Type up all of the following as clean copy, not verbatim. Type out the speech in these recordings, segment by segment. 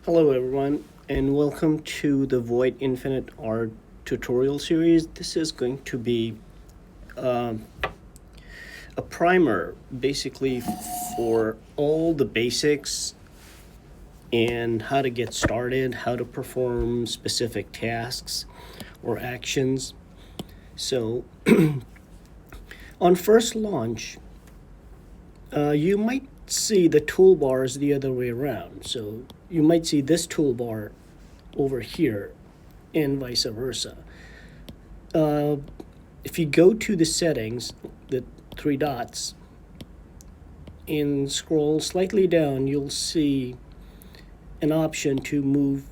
Hello everyone and welcome to the Void Infinite Art tutorial series. This is going to be a primer basically for all the basics and how to get started, how to perform specific tasks or actions. So on first launch, you might see the toolbars the other way around. So you might see this toolbar over here and vice versa. If you go to the settings, the three dots, and scroll slightly down, you'll see an option to move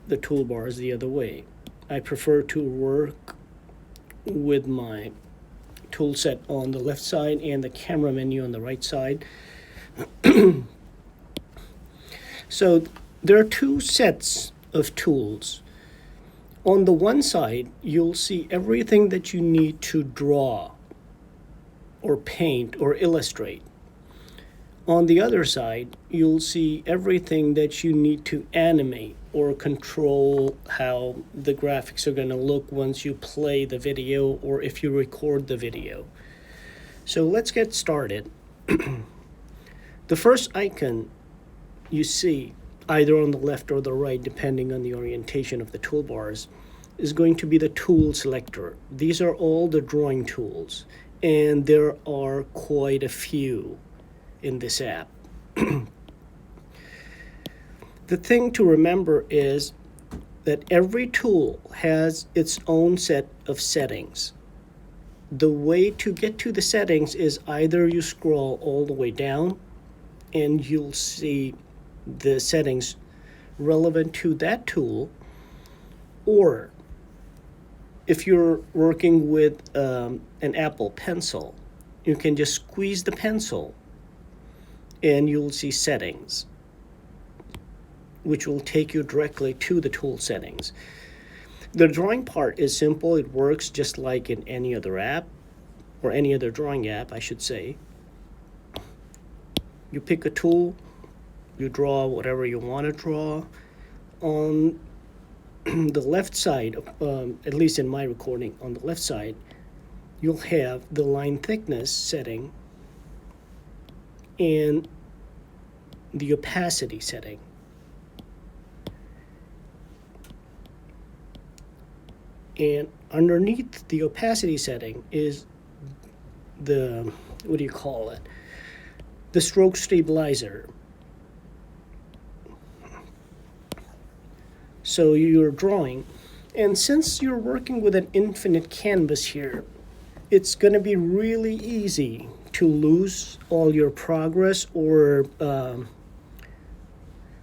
the toolbars the other way. I prefer to work with my tool set on the left side and the camera menu on the right side. So there are two sets of tools. On the one side, you'll see everything that you need to draw or paint or illustrate. On the other side, you'll see everything that you need to animate or control how the graphics are going to look once you play the video or if you record the video. So let's get started. The first icon you see, either on the left or the right, depending on the orientation of the toolbars, is going to be the tool selector. These are all the drawing tools, and there are quite a few in this app. The thing to remember is that every tool has its own set of settings. The way to get to the settings is either you scroll all the way down and you'll see the settings relevant to that tool, or if you're working with an Apple Pencil, you can just squeeze the pencil and you'll see settings, which will take you directly to the tool settings. The drawing part is simple. It works just like in any other app, or any other drawing app, I should say. You pick a tool, you draw whatever you want to draw. On the left side, at least in my recording, on the left side, you'll have the line thickness setting and the opacity setting. And underneath the opacity setting is the, the stroke stabilizer. So you're drawing, and since you're working with an infinite canvas here, it's going to be really easy to lose all your progress, or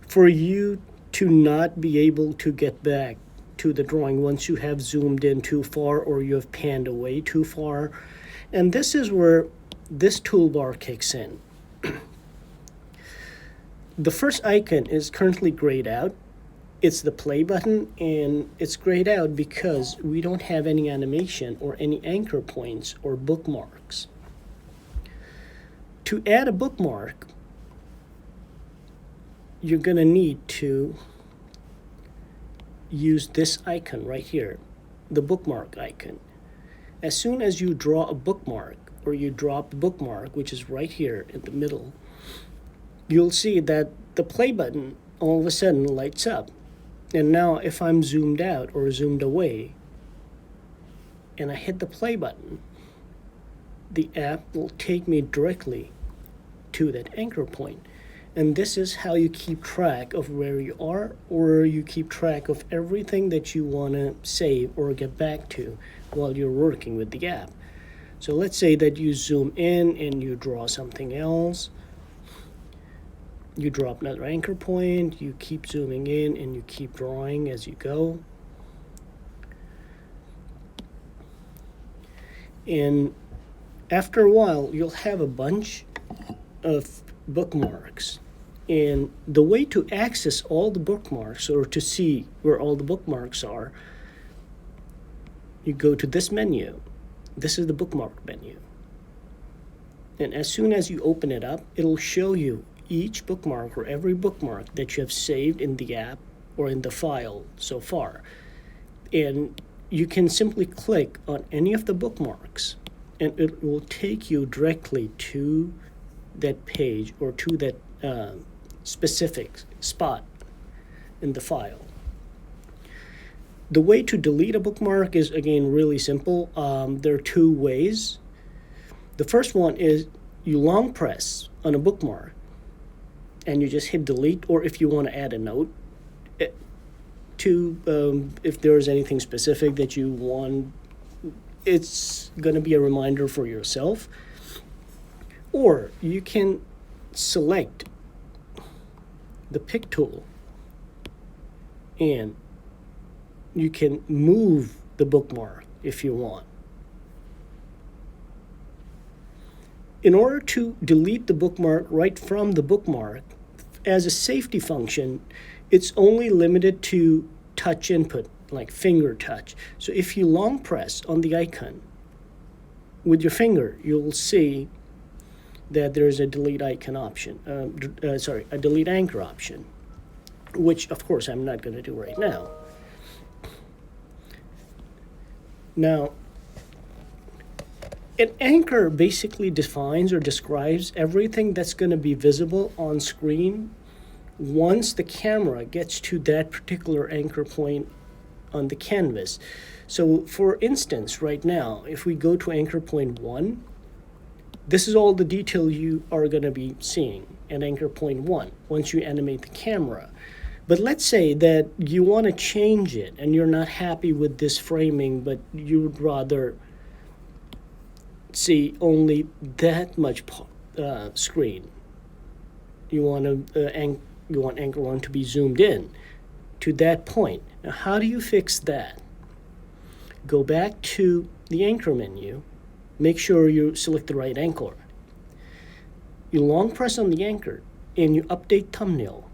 for you to not be able to get back to the drawing once you have zoomed in too far or you have panned away too far. And this is where this toolbar kicks in. The first icon is currently grayed out. It's the play button, and it's grayed out because we don't have any animation or any anchor points or bookmarks. To add a bookmark, you're going to need to use this icon right here, the bookmark icon. As soon as you draw a bookmark, or you drop the bookmark, which is right here in the middle, you'll see that the play button all of a sudden lights up. And now if I'm zoomed out or zoomed away and I hit the play button, the app will take me directly to that anchor point. And this is how you keep track of where you are, or you keep track of everything that you want to save or get back to while you're working with the app. So let's say that you zoom in and you draw something else. You drop another anchor point, you keep zooming in, and you keep drawing as you go. And after a while, you'll have a bunch of bookmarks. And the way to access all the bookmarks, or to see where all the bookmarks are, you go to this menu. This is the bookmark menu. And as soon as you open it up, it'll show you each bookmark or every bookmark that you have saved in the app or in the file so far. And you can simply click on any of the bookmarks and it will take you directly to that page or to that specific spot in the file. The way to delete a bookmark is, again, really simple. There are two ways. The first one is you long press on a bookmark and you just hit delete, or if you want to add a note to if there's anything specific that you want, it's going to be a reminder for yourself. Or you can select the pick tool and you can move the bookmark if you want. In order to delete the bookmark right from the bookmark, as a safety function, it's only limited to touch input, like finger touch. So if you long press on the icon with your finger, you'll see that there's a delete icon option, a delete anchor option, which of course I'm not going to do right now. Now, an anchor basically defines or describes everything that's going to be visible on screen once the camera gets to that particular anchor point on the canvas. So for instance, right now, if we go to anchor point 1, this is all the detail you are going to be seeing at anchor point 1 once you animate the camera. But let's say that you want to change it and you're not happy with this framing, but you would rather see only that much screen. You want anchor 1 to be zoomed in to that point. Now, how do you fix that? Go back to the anchor menu. Make sure you select the right anchor. You long press on the anchor and you update thumbnail.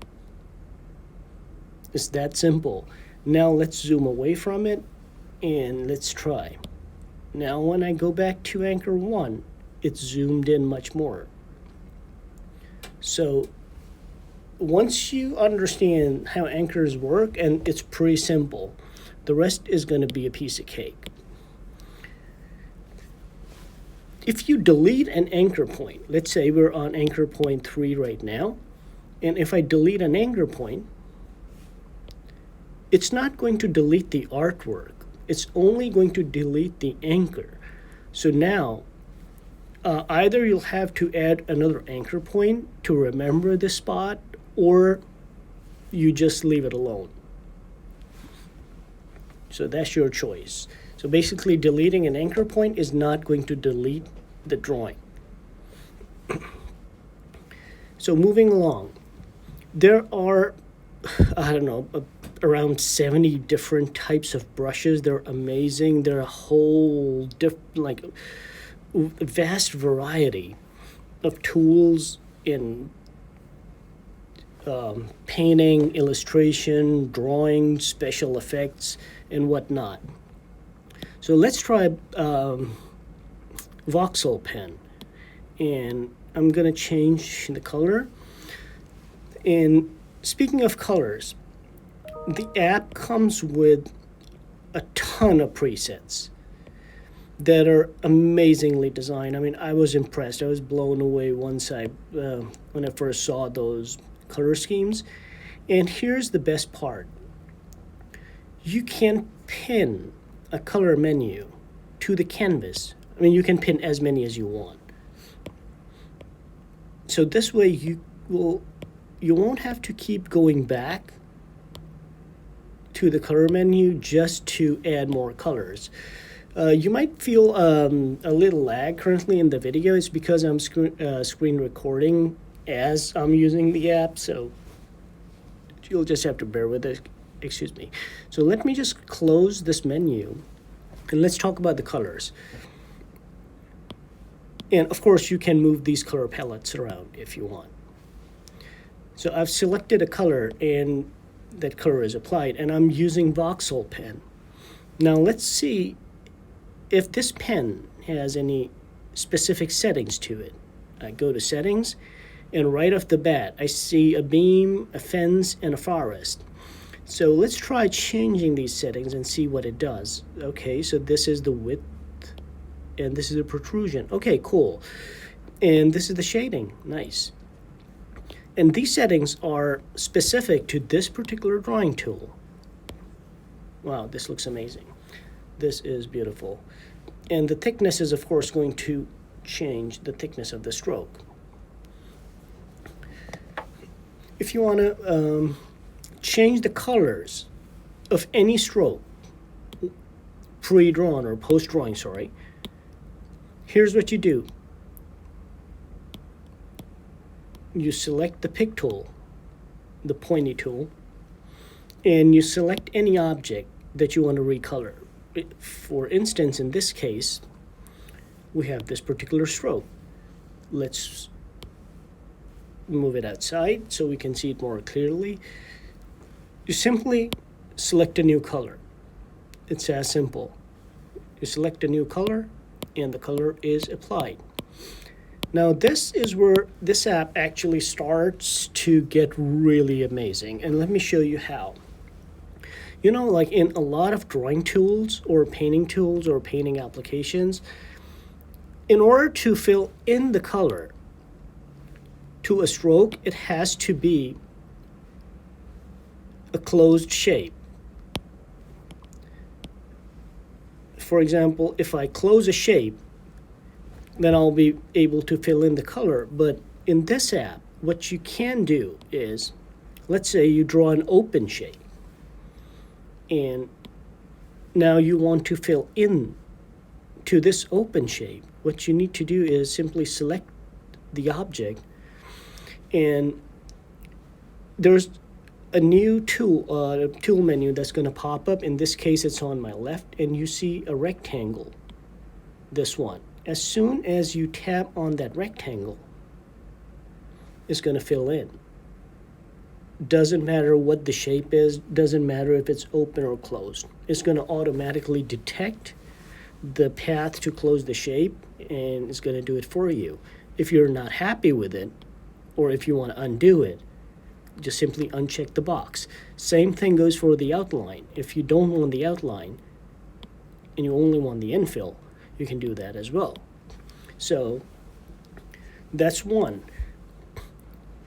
It's that simple. Now let's zoom away from it and let's try. Now when I go back to anchor 1, it's zoomed in much more. So once you understand how anchors work, and it's pretty simple, the rest is going to be a piece of cake. If you delete an anchor point, let's say we're on anchor point 3 right now, and if I delete an anchor point, it's not going to delete the artwork. It's only going to delete the anchor. So now, either you'll have to add another anchor point to remember the spot, or you just leave it alone. So that's your choice. So basically, deleting an anchor point is not going to delete the drawing. So moving along, there are, around 70 different types of brushes. They're amazing. They're a whole vast variety of tools in painting, illustration, drawing, special effects, and whatnot. So let's try voxel pen, and I'm gonna change the color. And speaking of colors, the app comes with a ton of presets that are amazingly designed. I mean, I was impressed. I was blown away when I first saw those color schemes. And here's the best part. You can pin a color menu to the canvas. I mean, you can pin as many as you want. So this way you won't have to keep going back to the color menu just to add more colors. You might feel a little lag currently in the video. It's because I'm screen recording as I'm using the app, so you'll just have to bear with it. Excuse me. So let me just close this menu and let's talk about the colors. And of course, you can move these color palettes around if you want. So I've selected a color and that color is applied, and I'm using voxel pen. Now let's see if this pen has any specific settings to it. I go to settings And right off the bat, I see a beam, a fence, and a forest. So let's try changing these settings and see what it does. Okay, so this is the width, and this is the protrusion. Okay, cool. And this is the shading. Nice. And these settings are specific to this particular drawing tool. Wow, this looks amazing. This is beautiful. And the thickness is, of course, going to change the thickness of the stroke. If you want to change the colors of any stroke, pre-drawn or post-drawing, sorry, here's what you do. You select the pick tool, the pointy tool, and you select any object that you want to recolor. For instance, in this case, we have this particular stroke. Let's move it outside so we can see it more clearly. You simply select a new color. It's as simple. You select a new color and the color is applied. Now this is where this app actually starts to get really amazing, and let me show you how. You know, like in a lot of drawing tools or painting applications, in order to fill in the color to a stroke, it has to be a closed shape. For example, if I close a shape, then I'll be able to fill in the color. But in this app, what you can do is, let's say you draw an open shape, and now you want to fill in to this open shape. What you need to do is simply select the object, and there's a new tool menu that's going to pop up. In this case, it's on my left, and you see a rectangle, this one. As soon as you tap on that rectangle, it's going to fill in. Doesn't matter what the shape is, doesn't matter if it's open or closed. It's going to automatically detect the path to close the shape, and it's going to do it for you. If you're not happy with it, or if you want to undo it, just simply uncheck the box. Same thing goes for the outline. If you don't want the outline and you only want the infill, you can do that as well. So that's one.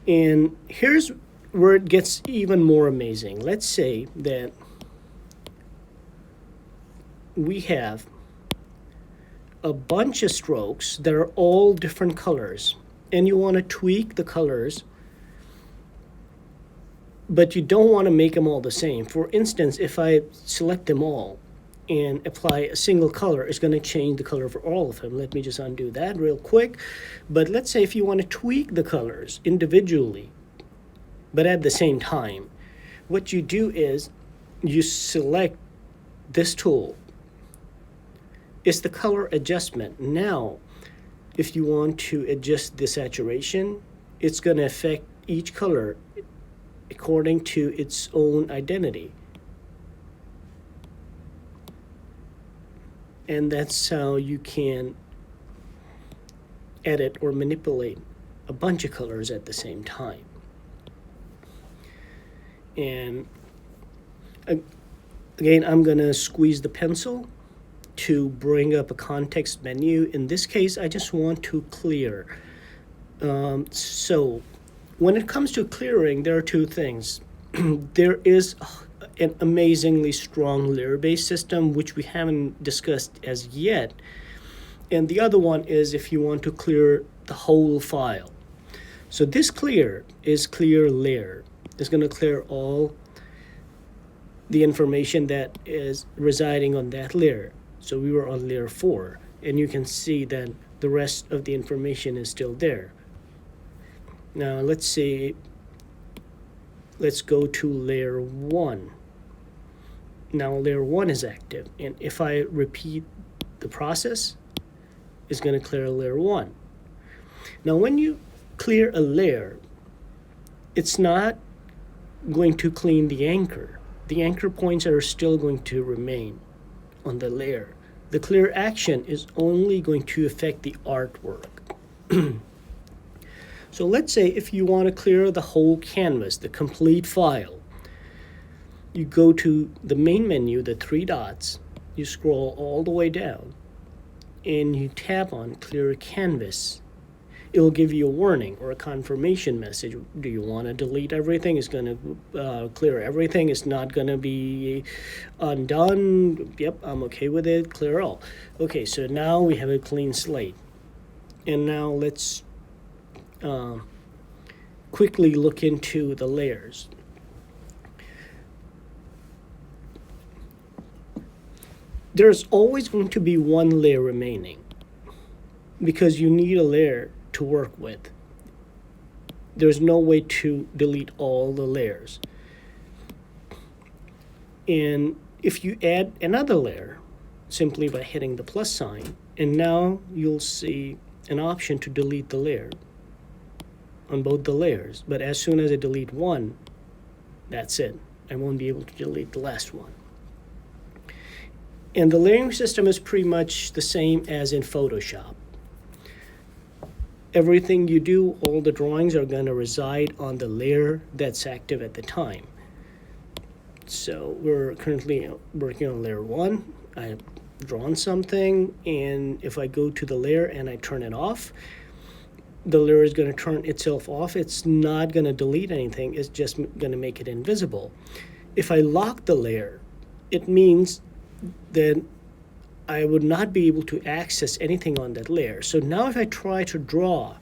And here's where it gets even more amazing. Let's say that we have a bunch of strokes that are all different colors, and you want to tweak the colors, but you don't want to make them all the same. For instance, if I select them all and apply a single color, it's going to change the color for all of them. Let me just undo that real quick. But let's say if you want to tweak the colors individually, but at the same time, what you do is you select this tool. It's the color adjustment. Now, if you want to adjust the saturation, it's going to affect each color according to its own identity. And that's how you can edit or manipulate a bunch of colors at the same time. And again, I'm going to squeeze the pencil to bring up a context menu. In this case, I just want to clear. So when it comes to clearing, there are two things. There is an amazingly strong layer-based system, which we haven't discussed as yet. And the other one is if you want to clear the whole file. So this clear is clear layer. It's going to clear all the information that is residing on that layer. So we were on layer 4, and you can see that the rest of the information is still there. Now let's go to layer 1. Now layer 1 is active, and if I repeat the process, it's going to clear layer 1. Now when you clear a layer, it's not going to clean the anchor. The anchor points are still going to remain on the layer. The clear action is only going to affect the artwork. So let's say if you want to clear the whole canvas, the complete file, you go to the main menu, the three dots, you scroll all the way down, and you tap on Clear Canvas. It will give you a warning or a confirmation message. Do you want to delete everything? It's going to clear everything. It's not going to be undone. Yep, I'm okay with it. Clear all. Okay, so now we have a clean slate. And now let's quickly look into the layers. There's always going to be one layer remaining because you need a layer to work with. There's no way to delete all the layers. And if you add another layer simply by hitting the plus sign, and now you'll see an option to delete the layer on both the layers. But as soon as I delete one, that's it. I won't be able to delete the last one. And the layering system is pretty much the same as in Photoshop. Everything you do, all the drawings are going to reside on the layer that's active at the time. So we're currently working on layer 1. I've drawn something, and if I go to the layer and I turn it off, the layer is going to turn itself off. It's not going to delete anything. It's just going to make it invisible. If I lock the layer, it means that I would not be able to access anything on that layer. So now if I try to draw,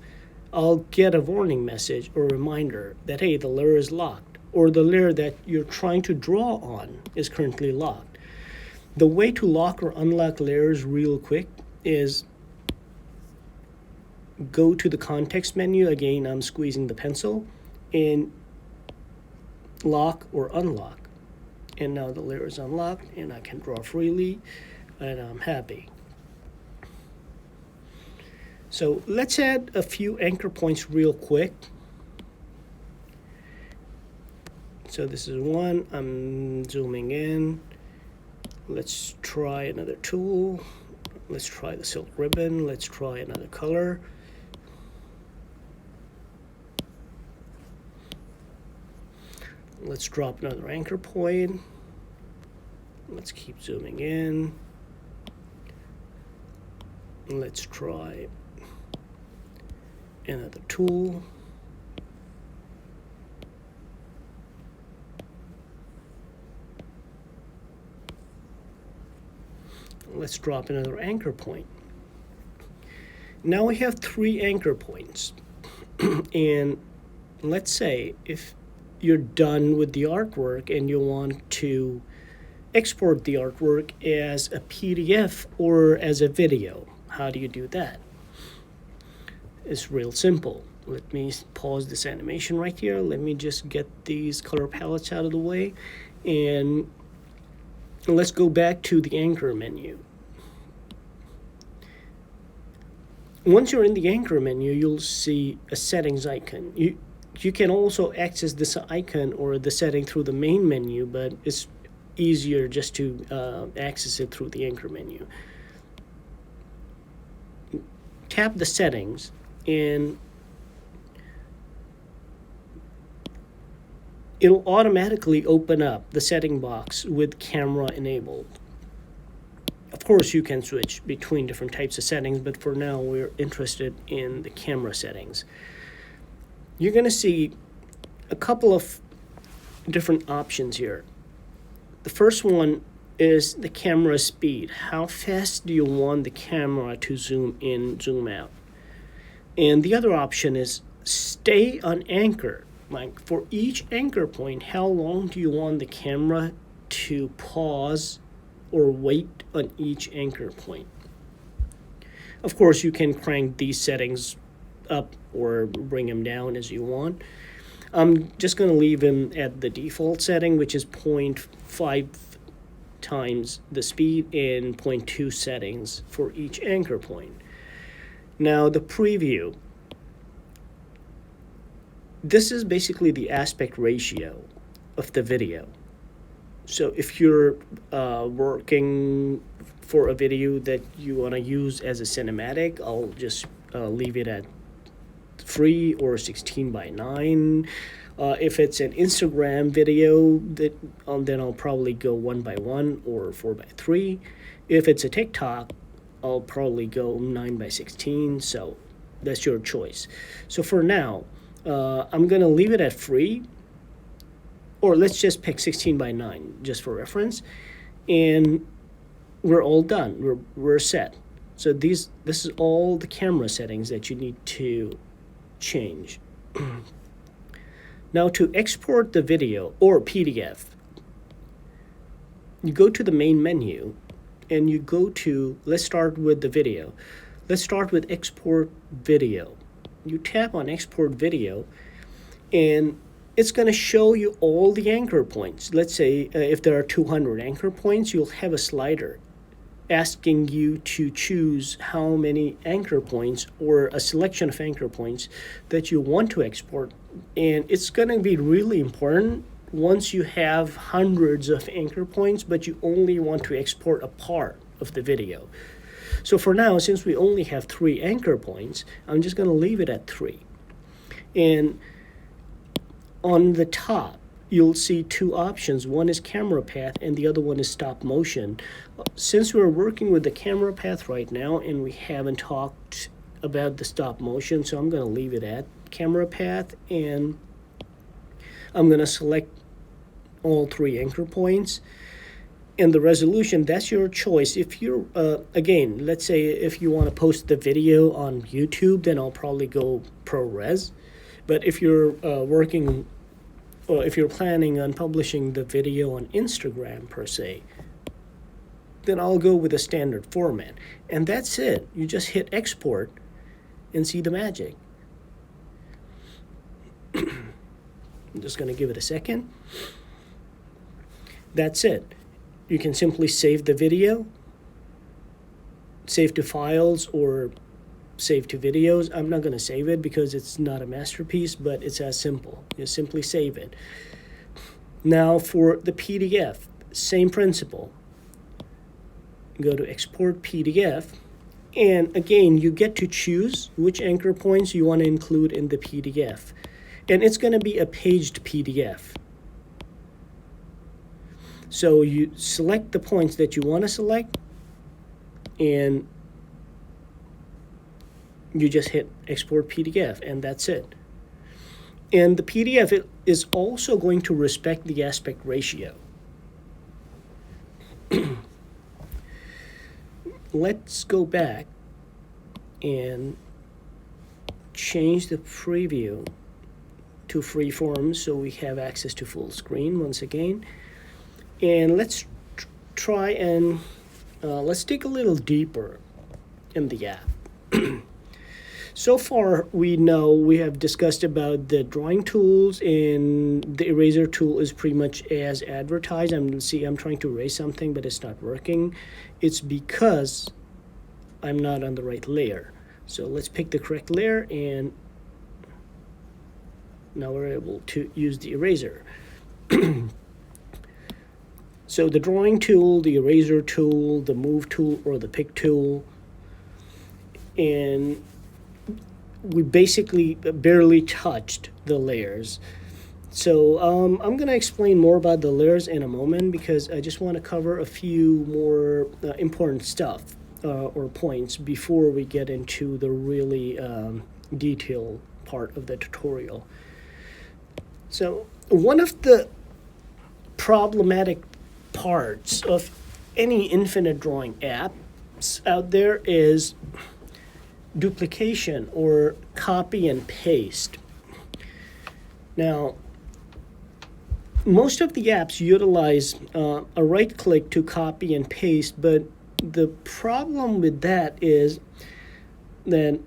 I'll get a warning message or reminder that, hey, the layer is locked, or the layer that you're trying to draw on is currently locked. The way to lock or unlock layers real quick is go to the context menu. Again, I'm squeezing the pencil, and lock or unlock. And now the layer is unlocked, and I can draw freely, and I'm happy. So let's add a few anchor points real quick. So this is one. I'm zooming in. Let's try another tool. Let's try the silk ribbon. Let's try another color. Let's drop another anchor point. Let's keep zooming in. Let's try another tool. Let's drop another anchor point. Now we have 3 anchor points. And let's say if you're done with the artwork and you want to export the artwork as a PDF or as a video. How do you do that? It's real simple. Let me pause this animation right here. Let me just get these color palettes out of the way, and let's go back to the anchor menu. Once you're in the anchor menu, you'll see a settings icon. You can also access this icon or the setting through the main menu, but it's easier just to access it through the anchor menu. Tap the settings, and it'll automatically open up the setting box with camera enabled. Of course, you can switch between different types of settings, but for now we're interested in the camera settings. You're going to see a couple of different options here. The first one is the camera speed. How fast do you want the camera to zoom in, zoom out? And the other option is stay on anchor. Like for each anchor point, how long do you want the camera to pause or wait on each anchor point? Of course, you can crank these settings up or bring them down as you want. I'm just going to leave them at the default setting, which is 0.5 times the speed and 0.2 settings for each anchor point. Now the preview. This is basically the aspect ratio of the video. So if you're working for a video that you want to use as a cinematic, I'll just leave it at 3 or 16 by 9. If it's an Instagram video, then I'll probably go 1 by 1 or 4 by 3. If it's a TikTok, I'll probably go 9 by 16. So that's your choice. So for now, I'm gonna leave it at free, or let's just pick 16 by 9 just for reference, and we're all done. We're set. So this is all the camera settings that you need to change. Now to export the video or PDF, you go to the main menu and you go to, let's start with the video. Let's start with export video. You tap on export video and it's going to show you all the anchor points. Let's say if there are 200 anchor points, you'll have a slider asking you to choose how many anchor points or a selection of anchor points that you want to export. And it's going to be really important once you have hundreds of anchor points, but you only want to export a part of the video. So for now, since we only have 3 anchor points, I'm just going to leave it at 3. And on the top, you'll see 2 options. One is camera path and the other one is stop motion. Since we're working with the camera path right now and we haven't talked about the stop motion, so I'm going to leave it at camera path, and I'm going to select all 3 anchor points. And the resolution, that's your choice. If you're, again, let's say if you want to post the video on YouTube, then I'll probably go ProRes. But if you're if you're planning on publishing the video on Instagram per se, then I'll go with a standard format. And that's it. You just hit export and see the magic. I'm just going to give it a second. That's it. You can simply save the video, save to files, or save to videos. I'm not going to save it because it's not a masterpiece, but it's as simple. You simply save it. Now for the PDF, same principle. Go to export PDF, and again, you get to choose which anchor points you want to include in the PDF. And it's going to be a paged PDF. So you select the points that you want to select, and you just hit export PDF, and that's it. And the PDF is also going to respect the aspect ratio. Let's go back and change the preview to freeform so we have access to full screen once again. And let's try and let's dig a little deeper in the app. So far, we have discussed about the drawing tools, and the eraser tool is pretty much as advertised. I'm trying to erase something, but it's not working. It's because I'm not on the right layer. So let's pick the correct layer, and now we're able to use the eraser. So the drawing tool, the eraser tool, the move tool, or the pick tool, and we basically barely touched the layers. So I'm going to explain more about the layers in a moment, because I just want to cover a few more important stuff or points before we get into the really detailed part of the tutorial. So one of the problematic parts of any infinite drawing apps out there is duplication or copy and paste. Now, most of the apps utilize a right click to copy and paste, but the problem with that is that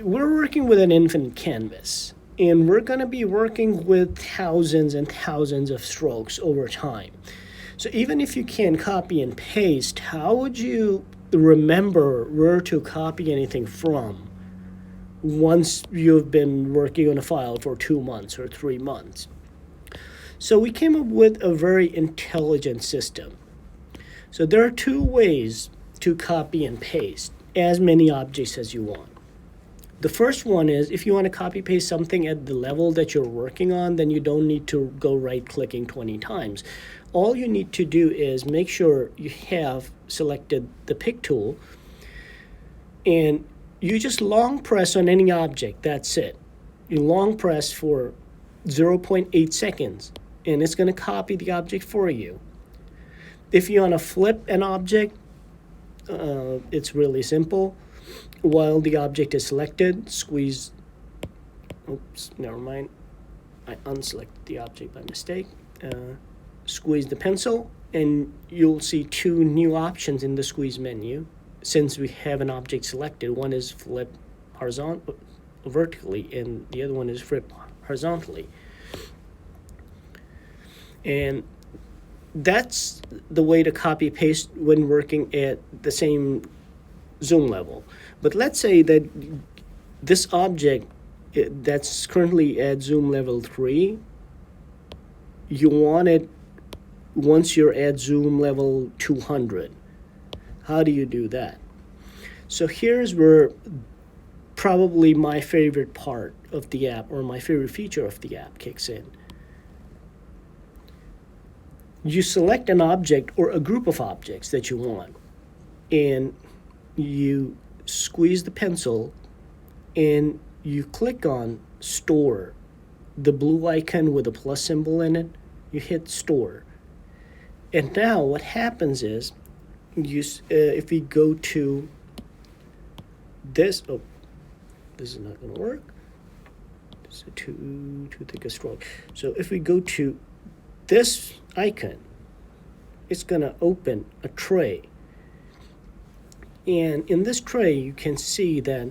we're working with an infinite canvas, and we're going to be working with thousands and thousands of strokes over time. So even if you can copy and paste, how would you remember where to copy anything from once you've been working on a file for 2 months or 3 months? So we came up with a very intelligent system. So there are 2 ways to copy and paste as many objects as you want. The first one is if you want to copy paste something at the level that you're working on, then you don't need to go right clicking 20 times. All you need to do is make sure you have selected the pick tool, and you just long press on any object. That's it. You long press for 0.8 seconds, and it's going to copy the object for you. If you want to flip an object, it's really simple. While the object is selected, squeeze, oops, never mind, I unselected the object by mistake. Squeeze the pencil, and you'll see two new options in the squeeze menu. Since we have an object selected, one is flip vertically, and the other one is flip horizontally. And that's the way to copy paste when working at the same zoom level. But let's say that this object that's currently at zoom level 3, you want it once you're at zoom level 200. How do you do that? So here's where probably my favorite part of the app, or my favorite feature of the app, kicks in. You select an object or a group of objects that you want, and you squeeze the pencil and you click on store, the blue icon with a plus symbol in it. You hit store, and now what happens is if we go to this, this is not going to work, this is too thick a stroke. So if we go to this icon, it's going to open a tray. And in this tray, you can see that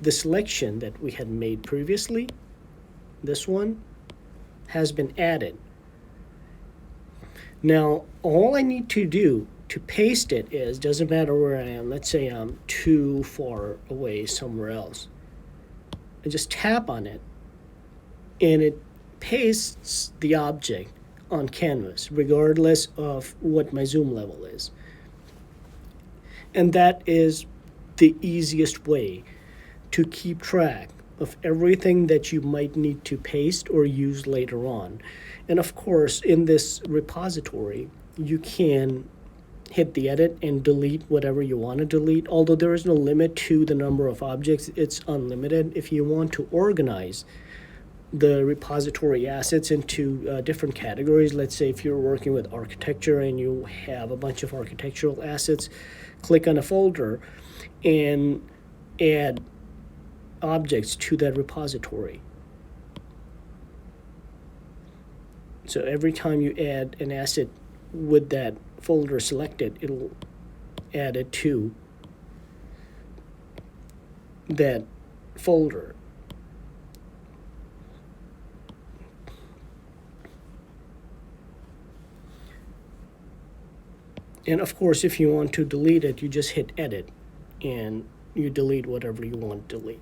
the selection that we had made previously, this one, has been added. Now, all I need to do to paste it is, doesn't matter where I am. Let's say I'm too far away somewhere else. I just tap on it, and it pastes the object on canvas, regardless of what my zoom level is. And that is the easiest way to keep track of everything that you might need to paste or use later on. And of course, in this repository, you can hit the edit and delete whatever you want to delete. Although there is no limit to the number of objects, it's unlimited. If you want to organize the repository assets into different categories, let's say if you're working with architecture and you have a bunch of architectural assets, click on a folder and add objects to that repository. So every time you add an asset with that folder selected, it'll add it to that folder. And of course, if you want to delete it, you just hit edit and you delete whatever you want to delete.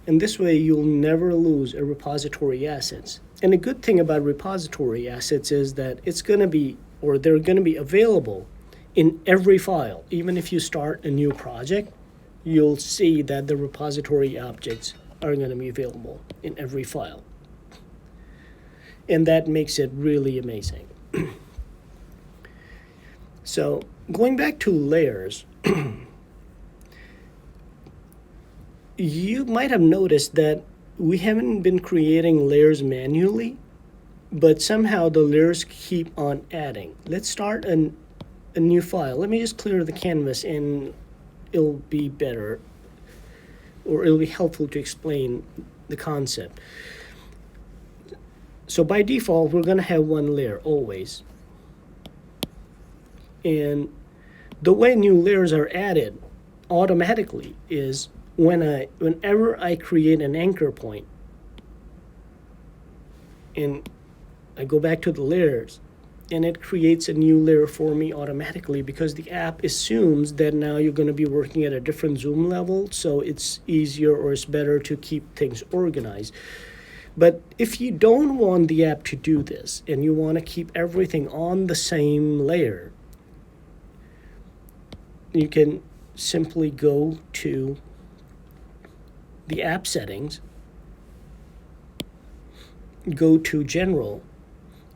And this way, you'll never lose a repository assets. And the good thing about repository assets is that it's going to be, or they're going to be available in every file. Even if you start a new project, you'll see that the repository objects are going to be available in every file. And that makes it really amazing. So going back to layers, you might have noticed that we haven't been creating layers manually, but somehow the layers keep on adding. Let's start a new file. Let me just clear the canvas and it'll be better, or it'll be helpful to explain the concept. So by default, we're going to have one layer always. And the way new layers are added automatically is whenever I create an anchor point and I go back to the layers, and it creates a new layer for me automatically, because the app assumes that now you're going to be working at a different zoom level, so it's easier or it's better to keep things organized. But if you don't want the app to do this and you want to keep everything on the same layer, you can simply go to the app settings, go to General,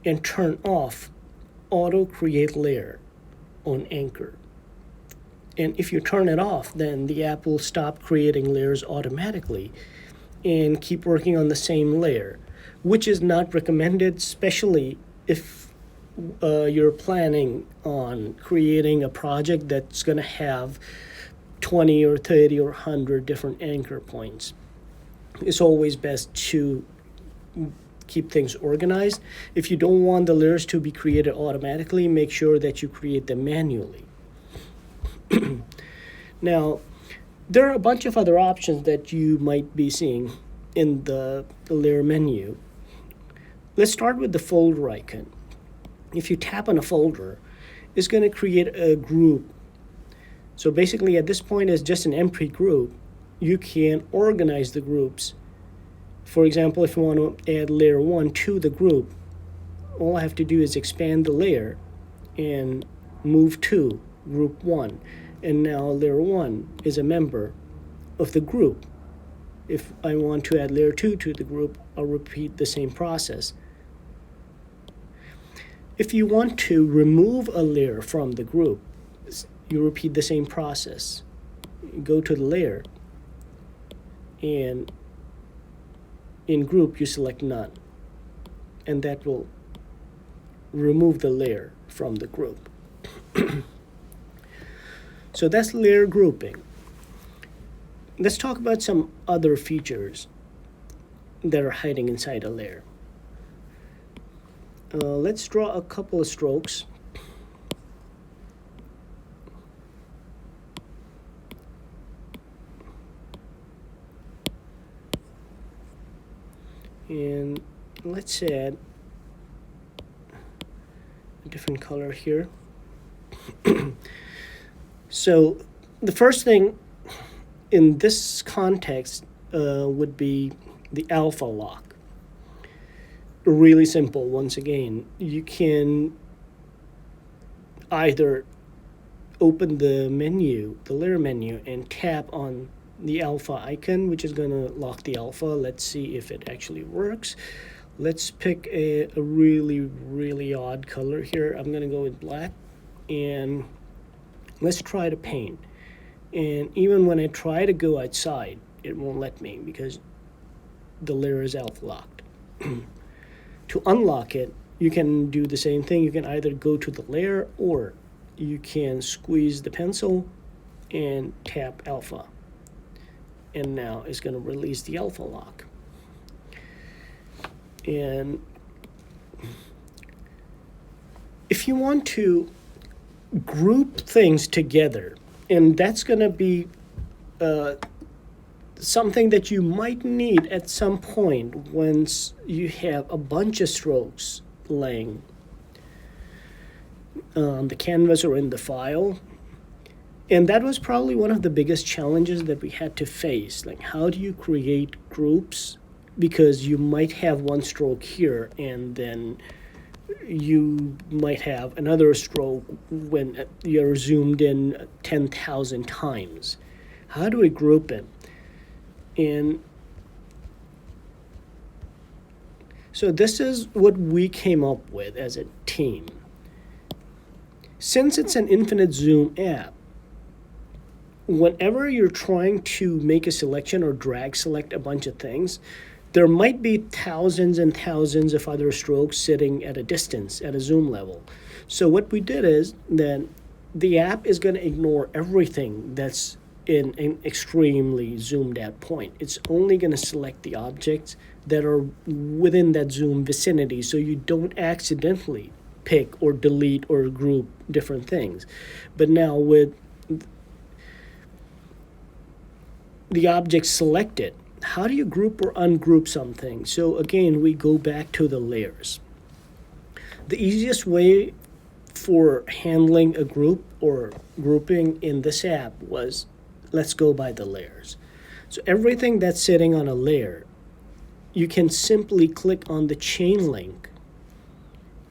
and turn off Auto Create Layer on Anchor. And if you turn it off, then the app will stop creating layers automatically and keep working on the same layer, which is not recommended, especially if you're planning on creating a project that's going to have 20 or 30 or 100 different anchor points. It's always best to keep things organized. If you don't want the layers to be created automatically, make sure that you create them manually. Now, there are a bunch of other options that you might be seeing in the layer menu. Let's start with the folder icon. If you tap on a folder, it's going to create a group. So basically at this point, it's just an empty group. You can organize the groups. For example, if you want to add layer 1 to the group, all I have to do is expand the layer and move to group 1. And now layer 1 is a member of the group. If I want to add layer 2 to the group, I'll repeat the same process. If you want to remove a layer from the group, you repeat the same process. Go to the layer, and in group you select none, and that will remove the layer from the group. So that's layer grouping. Let's talk about some other features that are hiding inside a layer. Let's draw a couple of strokes. And let's add a different color here. So the first thing in this context would be the alpha lock. Really simple. Once again, you can either open the menu, the layer menu, and tap on the alpha icon, which is going to lock the alpha. Let's see if it actually works. Let's pick a really odd color here. I'm going to go with black, and let's try to paint. And even when I try to go outside, it won't let me because the layer is alpha locked. To unlock it, you can do the same thing. You can either go to the layer, or you can squeeze the pencil and tap alpha. And now it's going to release the alpha lock. And if you want to group things together, and that's going to be something that you might need at some point once you have a bunch of strokes laying on the canvas or in the file. And that was probably one of the biggest challenges that we had to face. Like, how do you create groups? Because you might have one stroke here, and then you might have another stroke when you're zoomed in 10,000 times. How do we group it? And so this is what we came up with as a team. Since it's an infinite zoom app, whenever you're trying to make a selection or drag select a bunch of things, there might be thousands and thousands of other strokes sitting at a distance, at a zoom level. So what we did is that the app is going to ignore everything that's in an extremely zoomed out point. It's only going to select the objects that are within that zoom vicinity, so you don't accidentally pick or delete or group different things. But now with the objects selected, how do you group or ungroup something? So again, we go back to the layers. The easiest way for handling a group or grouping in this app was, let's go by the layers. So everything that's sitting on a layer, you can simply click on the chain link,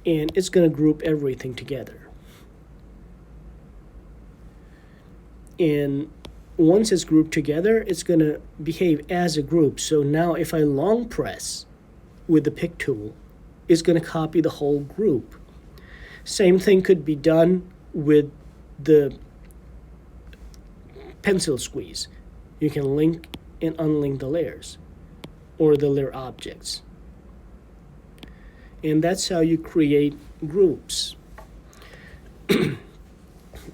and it's going to group everything together. And once it's grouped together, it's going to behave as a group. So now if I long press with the pick tool, it's going to copy the whole group. Same thing could be done with the pencil squeeze. You can link and unlink the layers or the layer objects. And that's how you create groups.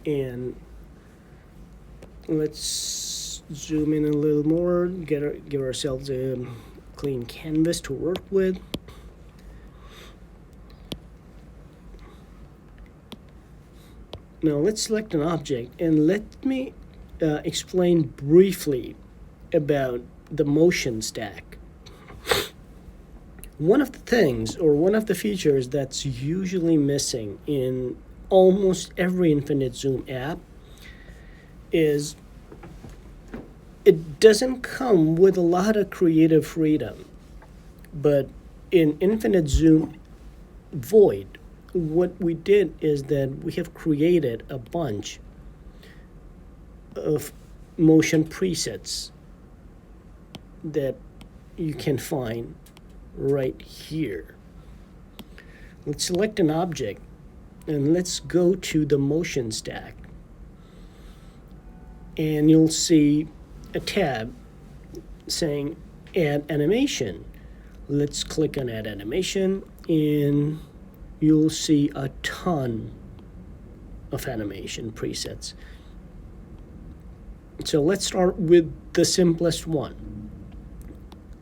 And let's zoom in a little more, give ourselves a clean canvas to work with. Now let's select an object and let me explain briefly about the motion stack. One of the things, or one of the features that's usually missing in almost every Infinite Zoom app is it doesn't come with a lot of creative freedom. But in Infinite Zoom Void, what we did is that we have created a bunch of motion presets that you can find right here. Let's select an object and let's go to the motion stack. And you'll see a tab saying Add Animation. Let's click on Add Animation and you'll see a ton of animation presets. So let's start with the simplest one.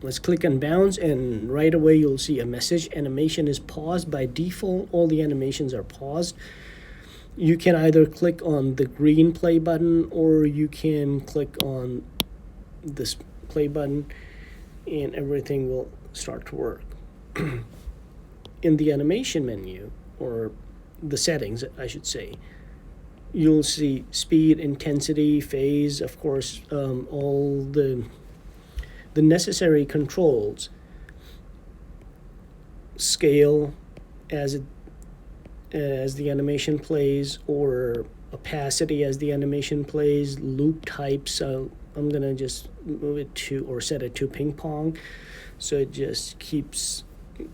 Let's click on Bounce and right away you'll see a message. Animation is paused. By default, all the animations are paused. You can either click on the green play button or you can click on this play button and everything will start to work. In the animation menu, or the settings, I should say, you'll see speed, intensity, phase, of course, all the necessary controls, scale as the animation plays, or opacity as the animation plays, loop type. So I'm gonna just move it to, or set it to ping pong, so it just keeps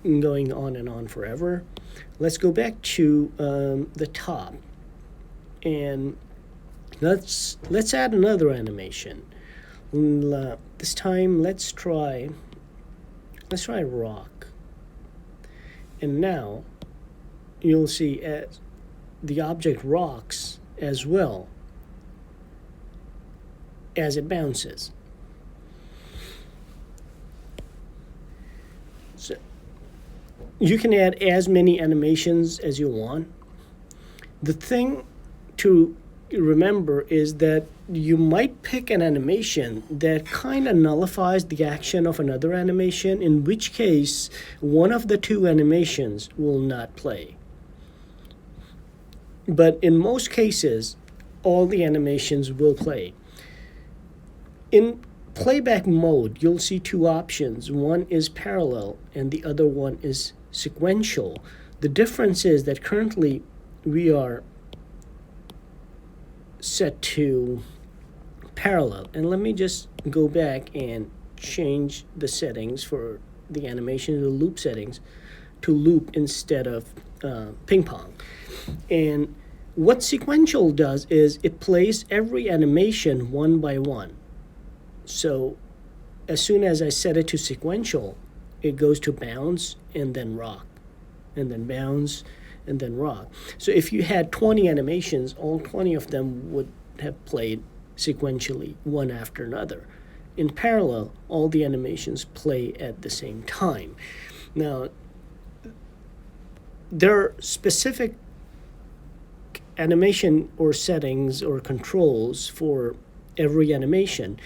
going on and on forever. Let's go back to the top, and let's add another animation. This time let's try rock. And now you'll see the object rocks as well as it bounces. So you can add as many animations as you want. The thing to remember is that you might pick an animation that kind of nullifies the action of another animation, in which case one of the two animations will not play. But in most cases, all the animations will play. In playback mode, you'll see two options. One is parallel and the other one is sequential. The difference is that currently we are set to parallel. And let me just go back and change the settings for the animation, the loop settings, to loop instead of ping pong. And what sequential does is it plays every animation one by one. So as soon as I set it to sequential, it goes to bounce and then rock, and then bounce and then rock. So if you had 20 animations, all 20 of them would have played sequentially, one after another. In parallel, all the animations play at the same time. Now, there are specific animation or settings or controls for every animation.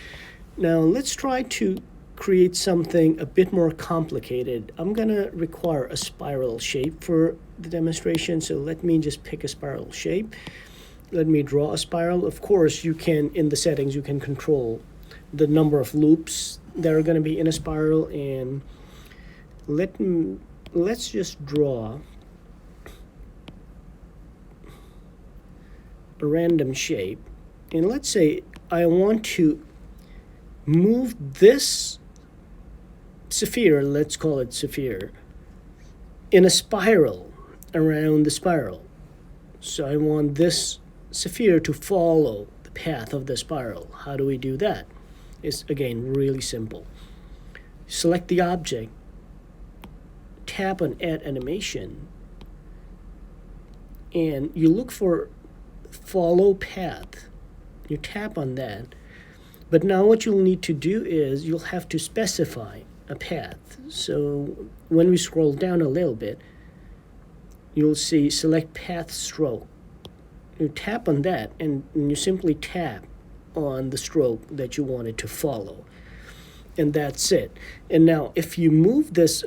Now, let's try to create something a bit more complicated. I'm gonna require a spiral shape for the demonstration, so let me just pick a spiral shape. Let me draw a spiral. Of course, you can, in the settings, you can control the number of loops that are gonna be in a spiral, and let's just draw a random shape, and let's say I want to move this sphere, let's call it sphere, in a spiral around the spiral. So I want this sphere to follow the path of the spiral. How do we do that? It's, again, really simple. Select the object, tap on Add Animation, and you look for Follow Path. You tap on that. But now what you'll need to do is you'll have to specify a path. So when we scroll down a little bit, you'll see Select Path Stroke. You tap on that, and you simply tap on the stroke that you wanted to follow. And that's it. And now if you move this,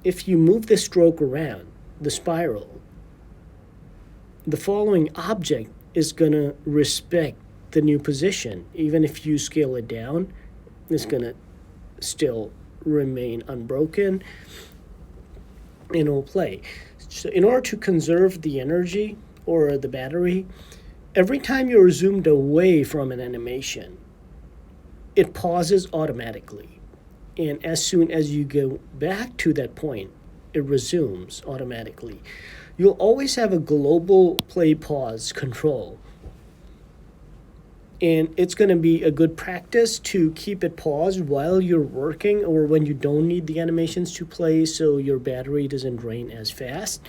if you move this stroke around the spiral, the following object is going to respect the new position. Even if you scale it down, it's going to still remain unbroken and it'll play. So in order to conserve the energy or the battery, every time you're zoomed away from an animation, it pauses automatically. And as soon as you go back to that point, it resumes automatically. You'll always have a global play pause control. And it's going to be a good practice to keep it paused while you're working or when you don't need the animations to play so your battery doesn't drain as fast.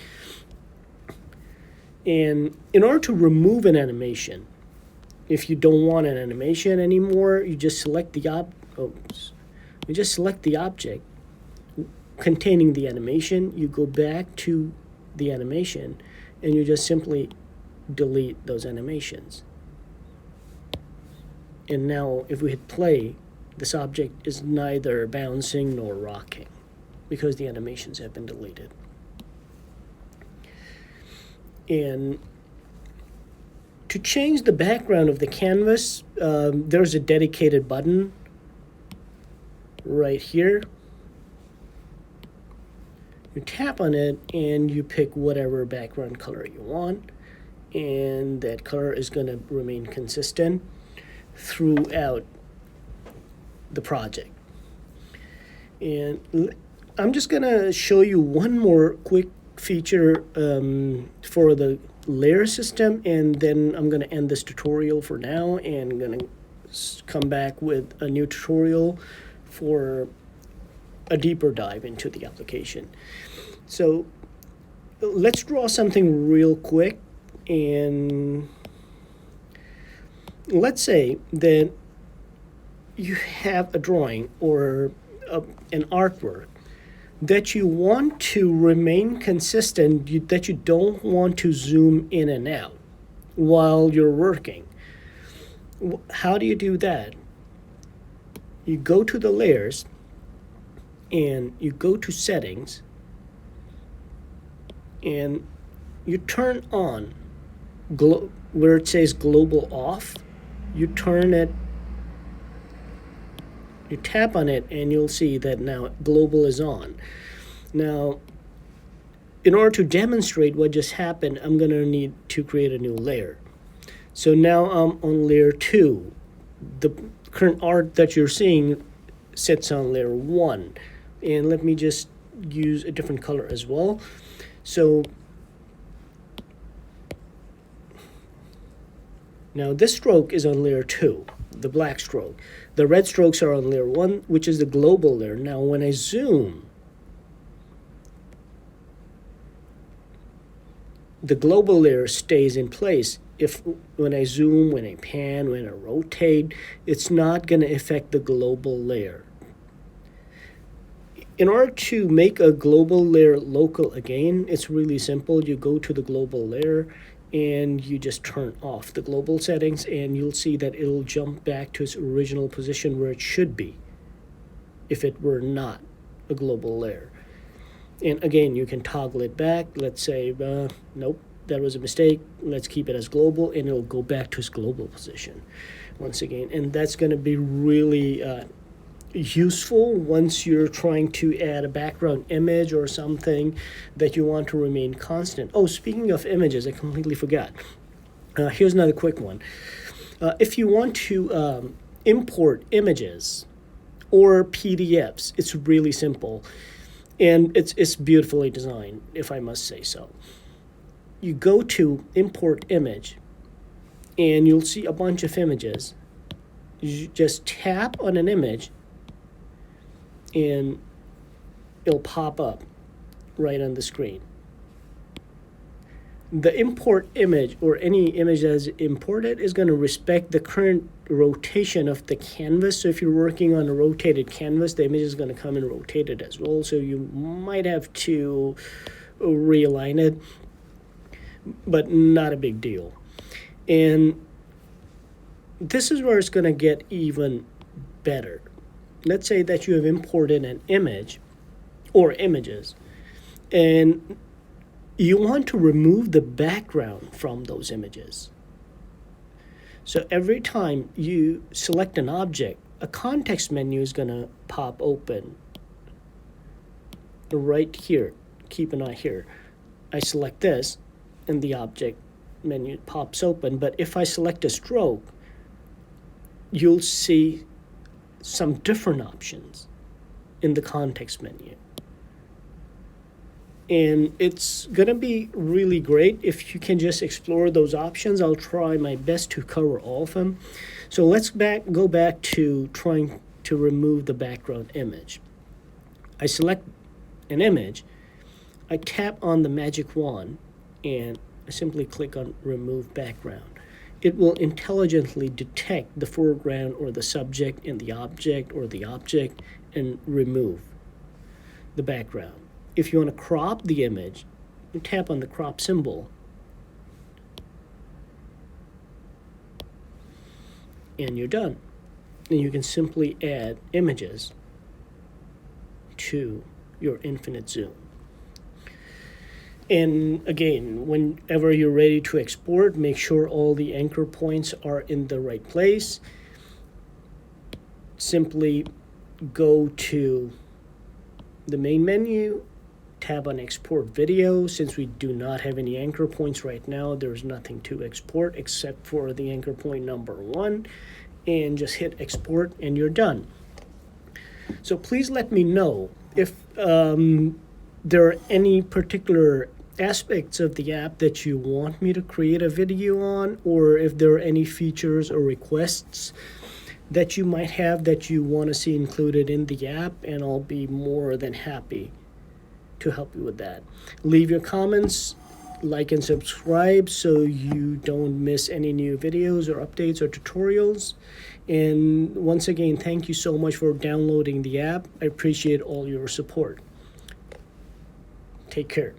And in order to remove an animation, if you don't want an animation anymore, you just select the object containing the animation. You go back to the animation, and you just simply delete those animations. And now, if we hit play, this object is neither bouncing nor rocking because the animations have been deleted. And to change the background of the canvas, there's a dedicated button right here. You tap on it and you pick whatever background color you want, and that color is going to remain consistent throughout the project. And I'm just going to show you one more quick feature for the layer system, and then I'm going to end this tutorial for now and going to come back with a new tutorial for a deeper dive into the application. So let's draw something real quick, and let's say that you have a drawing or an artwork that you want to remain consistent, that you don't want to zoom in and out while you're working. How do you do that? You go to the layers and you go to settings and you turn on where it says global off. You turn it, you tap on it, and you'll see that now global is on. Now, in order to demonstrate what just happened, I'm going to need to create a new layer. So now I'm on layer 2. The current art that you're seeing sits on layer 1. And let me just use a different color as well. So now this stroke is on layer 2, the black stroke. The red strokes are on layer 1, which is the global layer. Now when I zoom, the global layer stays in place. When I zoom, when I pan, when I rotate, it's not going to affect the global layer. In order to make a global layer local again, it's really simple. You go to the global layer and you just turn off the global settings, and you'll see that it'll jump back to its original position where it should be if it were not a global layer. And again, you can toggle it back. Let's say, nope, that was a mistake. Let's keep it as global, and it'll go back to its global position once again. And that's going to be really useful once you're trying to add a background image or something that you want to remain constant. Oh, speaking of images, I completely forgot. Here's another quick one. If you want to import images or PDFs, it's really simple. And it's beautifully designed, if I must say so. You go to import image, and you'll see a bunch of images. You just tap on an image, and it'll pop up right on the screen. The import image, or any image that is imported, is going to respect the current rotation of the canvas. So if you're working on a rotated canvas, the image is going to come in rotated as well. So you might have to realign it, but not a big deal. And this is where it's going to get even better. Let's say that you have imported an image or images, and you want to remove the background from those images. So every time you select an object, a context menu is going to pop open right here. Keep an eye here. I select this, and the object menu pops open. But if I select a stroke, you'll see some different options in the context menu. And it's going to be really great if you can just explore those options. I'll try my best to cover all of them. So let's go back to trying to remove the background image. I select an image, I tap on the magic wand, and I simply click on remove background. It will intelligently detect the foreground or the subject in the object or the object and remove the background. If you want to crop the image, you tap on the crop symbol, and you're done. And you can simply add images to your infinite zoom. And again, whenever you're ready to export, make sure all the anchor points are in the right place. Simply go to the main menu, tab on export video. Since we do not have any anchor points right now, there's nothing to export except for the anchor point number 1, and just hit export and you're done. So please let me know if there are any particular aspects of the app that you want me to create a video on, or if there are any features or requests that you might have that you want to see included in the app, and I'll be more than happy to help you with that. Leave your comments, like and subscribe so you don't miss any new videos or updates or tutorials. And once again, thank you so much for downloading the app. I appreciate all your support. Take care.